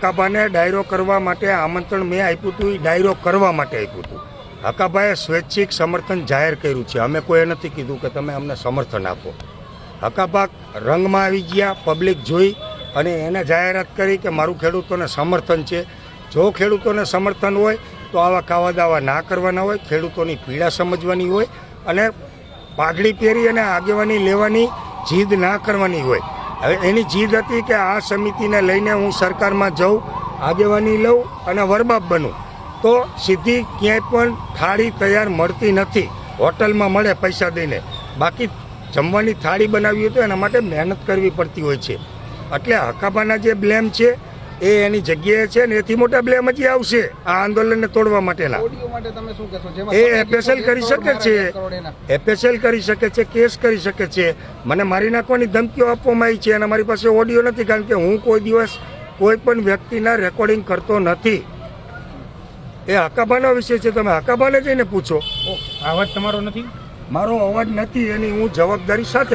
હકાભાને ડાયરો કરવા માટે આમંત્રણ મેં આપ્યું હતું, એ ડાયરો કરવા માટે આપ્યું હતું. હકાભાએ સ્વૈચ્છિક સમર્થન જાહેર કર્યું છે. અમે કોઈએ નથી કીધું કે તમે અમને સમર્થન આપો. હકાભા રંગમાં આવી ગયા, પબ્લિક જોઈ અને એને જાહેરાત કરી કે મારું ખેડૂતોને સમર્થન છે. જો ખેડૂતોને સમર્થન હોય તો આવા કાવા દાવા ના કરવાના હોય, ખેડૂતોની પીડા સમજવાની હોય અને પાઘડી પહેરી અને આગેવાની લેવાની જીદ ના કરવાની હોય. હવે એની જીદ હતી કે આ સમિતિને લઈને હું સરકારમાં જાઉં, આગેવાની લઉં અને વરબાપ બનું. તો સીધી ક્યાંય પણ થાળી તૈયાર મળતી નથી. હોટલમાં મળે પૈસા દઈને, બાકી જમવાની થાળી બનાવવી હોય તો એના માટે મહેનત કરવી પડતી હોય છે. એટલે હકાભાના જે બ્લેમ છે એ એની જગ્યાએ છે ને એથી મોટા બ્લેમ હજી આવશે આ આંદોલનને તોડવા માટેના. એ એફએસએલ કરી શકે છે, એફએસએલ કરી શકે છે, કેસ કરી શકે છે. મને મારી નાખવાની ધમકીઓ આપવામાં આવી છે અને મારી પાસે ઓડિયો નથી, કારણ કે હું કોઈ દિવસ કોઈ પણ વ્યક્તિના રેકોર્ડિંગ કરતો નથી. એ હકાભાનો વિષય છે, તમે હકાભાને જઈને પૂછો. અવાજ તમારો નથી? મારો અવાજ નથી, એની હું જવાબદારી સાથે